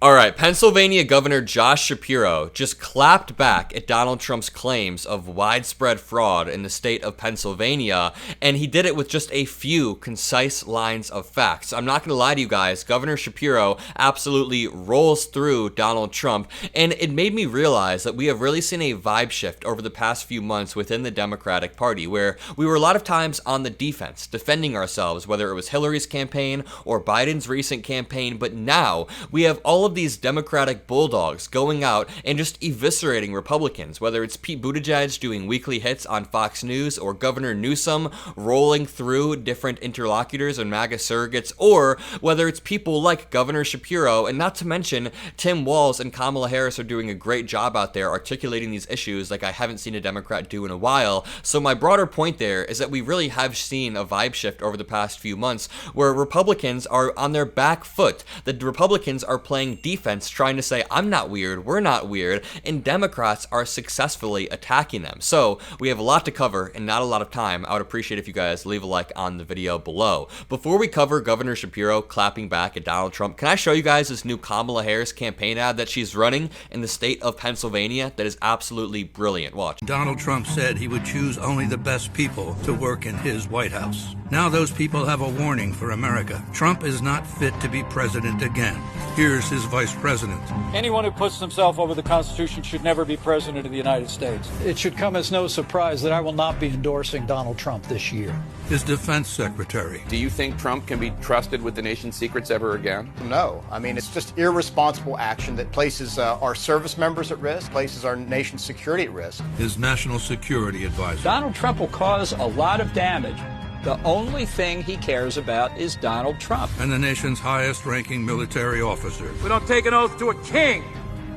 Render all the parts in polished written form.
All right, Pennsylvania Governor Josh Shapiro just clapped back at Donald Trump's claims of widespread fraud in the state of Pennsylvania, and he did it with just a few concise lines of facts. I'm not going to lie to you guys, Governor Shapiro absolutely rolls through Donald Trump, and it made me realize that we have really seen a vibe shift over the past few months within the Democratic Party, where we were a lot of times on the defense, defending ourselves, whether it was Hillary's campaign or Biden's recent campaign, but now we have all of these Democratic bulldogs going out and just eviscerating Republicans, whether it's Pete Buttigieg doing weekly hits on Fox News or Governor Newsom rolling through different interlocutors and MAGA surrogates, or whether it's people like Governor Shapiro, and not to mention Tim Walz and Kamala Harris are doing a great job out there articulating these issues like I haven't seen a Democrat do in a while. So my broader point there is that we really have seen a vibe shift over the past few months where Republicans are on their back foot. The Republicans are playing defense, trying to say, I'm not weird, we're not weird, and Democrats are successfully attacking them. So we have a lot to cover and not a lot of time. I would appreciate if you guys leave a like on the video below. Before we cover Governor Shapiro clapping back at Donald Trump, can I show you guys this new Kamala Harris campaign ad that she's running in the state of Pennsylvania that is absolutely brilliant? Watch. Donald Trump said he would choose only the best people to work in his White House. Now those people have a warning for America. Trump is not fit to be president again. Here's his vice president. Anyone who puts himself over the Constitution should never be president of the United States. It should come as no surprise that I will not be endorsing Donald Trump this year. His defense secretary. Do you think Trump can be trusted with the nation's secrets ever again? No. I mean, it's just irresponsible action that places our service members at risk, places our nation's security at risk. His national security advisor. Donald Trump will cause a lot of damage. The only thing he cares about is Donald Trump. And the nation's highest-ranking military officer. We don't take an oath to a king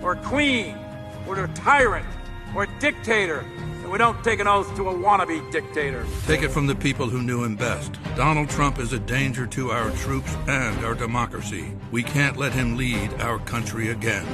or a queen or to a tyrant or a dictator. And we don't take an oath to a wannabe dictator. Take it from the people who knew him best. Donald Trump is a danger to our troops and our democracy. We can't let him lead our country again.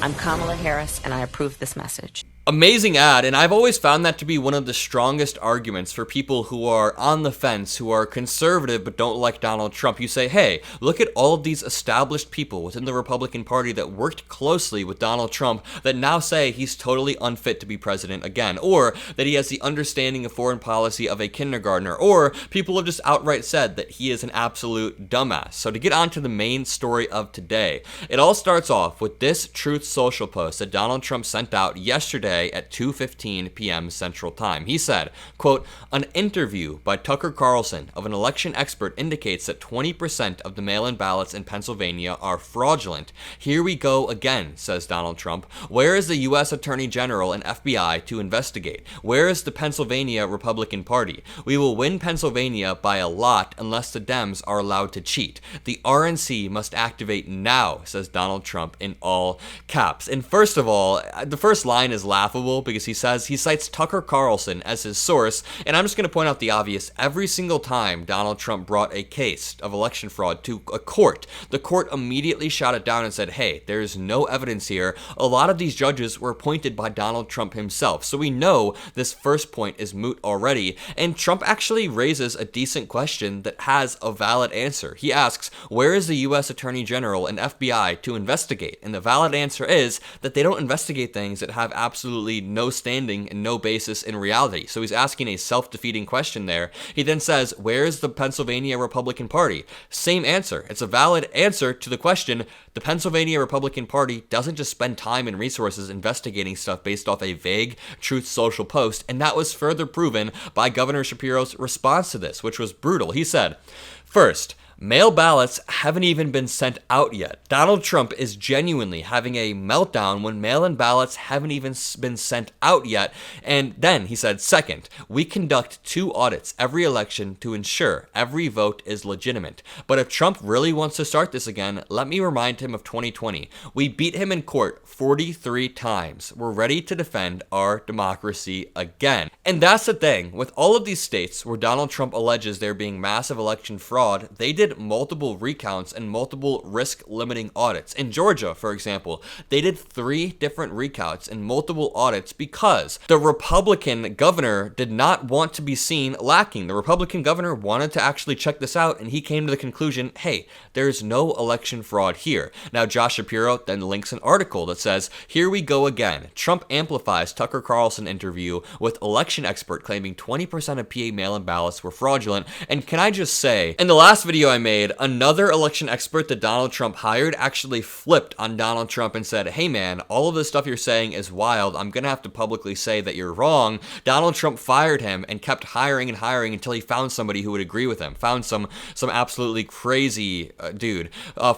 I'm Kamala Harris, and I approve this message. Amazing ad, and I've always found that to be one of the strongest arguments for people who are on the fence, who are conservative but don't like Donald Trump. You say, hey, look at all of these established people within the Republican Party that worked closely with Donald Trump that now say he's totally unfit to be president again, or that he has the understanding of foreign policy of a kindergartner, or people have just outright said that he is an absolute dumbass. So to get on to the main story of today, it all starts off with this Truth Social post that Donald Trump sent out yesterday at 2:15 p.m. Central Time. He said, quote, an interview by Tucker Carlson of an election expert indicates that 20% of the mail-in ballots in Pennsylvania are fraudulent. Here we go again, says Donald Trump. Where is the U.S. Attorney General and FBI to investigate? Where is the Pennsylvania Republican Party? We will win Pennsylvania by a lot unless the Dems are allowed to cheat. The RNC must activate now, says Donald Trump in all caps. And first of all, the first line is laughable because he cites Tucker Carlson as his source, and I'm just going to point out the obvious. Every single time Donald Trump brought a case of election fraud to a court, the court immediately shot it down and said, hey, there's no evidence here. A lot of these judges were appointed by Donald Trump himself, so we know this first point is moot already, and Trump actually raises a decent question that has a valid answer. He asks, where is the U.S. Attorney General and FBI to investigate? And the valid answer is that they don't investigate things that have absolutely no standing and no basis in reality. So he's asking a self-defeating question there. He then says, where is the Pennsylvania Republican Party? Same answer. It's a valid answer to the question. The Pennsylvania Republican Party doesn't just spend time and resources investigating stuff based off a vague Truth Social post, and that was further proven by Governor Shapiro's response to this, which was brutal. He said, first, mail ballots haven't even been sent out yet. Donald Trump is genuinely having a meltdown when mail-in ballots haven't even been sent out yet. And then he said, second, we conduct 2 audits every election to ensure every vote is legitimate. But if Trump really wants to start this again, let me remind him of 2020. We beat him in court 43 times. We're ready to defend our democracy again. And that's the thing. With all of these states where Donald Trump alleges there being massive election fraud, they did did multiple recounts and multiple risk limiting audits. In Georgia, for example, they did 3 different recounts and multiple audits because the Republican governor did not want to be seen lacking. The Republican governor wanted to actually check this out, and he came to the conclusion, hey, there's no election fraud here. Now, Josh Shapiro then links an article that says, here we go again. Trump amplifies Tucker Carlson interview with election expert claiming 20% of PA mail-in ballots were fraudulent. And can I just say, in the last video I made, another election expert that Donald Trump hired actually flipped on Donald Trump and said, hey man, all of this stuff you're saying is wild. I'm gonna have to publicly say that you're wrong. Donald Trump fired him and kept hiring and hiring until he found somebody who would agree with him. Found some absolutely crazy dude.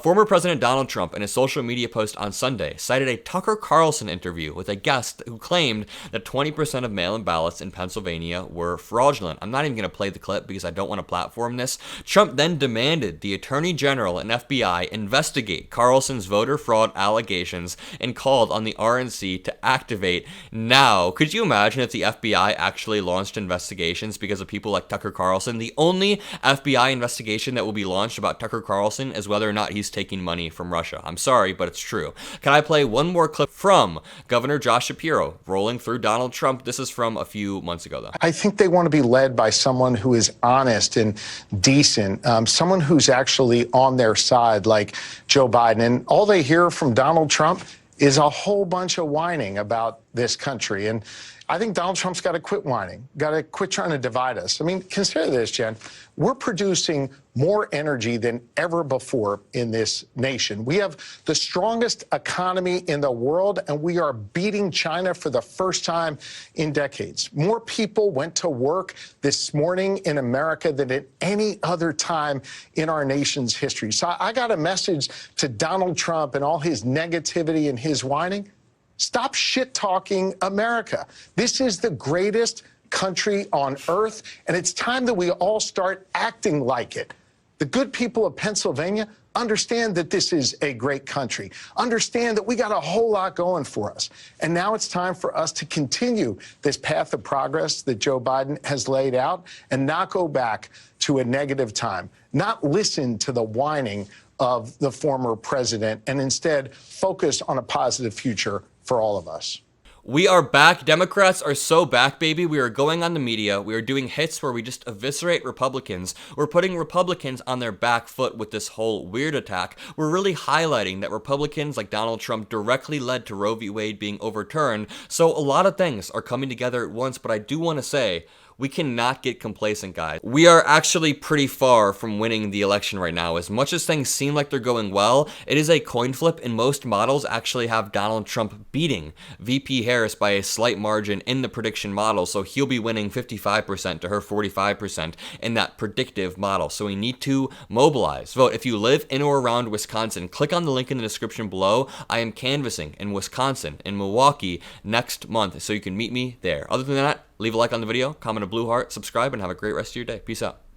Former President Donald Trump in a social media post on Sunday cited a Tucker Carlson interview with a guest who claimed that 20% of mail-in ballots in Pennsylvania were fraudulent. I'm not even going to play the clip because I don't want to platform this. Trump then demanded the Attorney General and FBI investigate Carlson's voter fraud allegations and called on the RNC to activate now. Could you imagine if the FBI actually launched investigations because of people like Tucker Carlson? The only FBI investigation that will be launched about Tucker Carlson is whether or not he's taking money from Russia. I'm sorry, but it's true. Can I play one more clip from Governor Josh Shapiro rolling through Donald Trump? This is from a few months ago, though. I think they want to be led by someone who is honest and decent, someone who's actually on their side, like Joe Biden. And all they hear from Donald Trump is a whole bunch of whining about this country. And I think Donald Trump's got to quit whining, got to quit trying to divide us. I mean, consider this, Jen. We're producing more energy than ever before in this nation. We have the strongest economy in the world, and we are beating China for the first time in decades. More people went to work this morning in America than at any other time in our nation's history. So I got a message to Donald Trump and all his negativity and his whining. Stop shit-talking America. This is the greatest country on earth, and it's time that we all start acting like it. The good people of Pennsylvania understand that this is a great country, understand that we got a whole lot going for us. And now it's time for us to continue this path of progress that Joe Biden has laid out and not go back to a negative time, not listen to the whining of the former president, and instead focus on a positive future for all of us. We are back. Democrats are so back, baby. We are going on the media. We are doing hits where we just eviscerate Republicans. We're putting Republicans on their back foot with this whole weird attack. We're really highlighting that Republicans like Donald Trump directly led to Roe v. Wade being overturned. So a lot of things are coming together at once, but I do want to say, we cannot get complacent, guys. We are actually pretty far from winning the election right now. As much as things seem like they're going well, it is a coin flip, and most models actually have Donald Trump beating VP Harris by a slight margin in the prediction model, so he'll be winning 55% to her 45% in that predictive model. So we need to mobilize. Vote. If you live in or around Wisconsin, click on the link in the description below. I am canvassing in Wisconsin, in Milwaukee, next month, so you can meet me there. Other than that, leave a like on the video, comment a blue heart, subscribe, and have a great rest of your day. Peace out.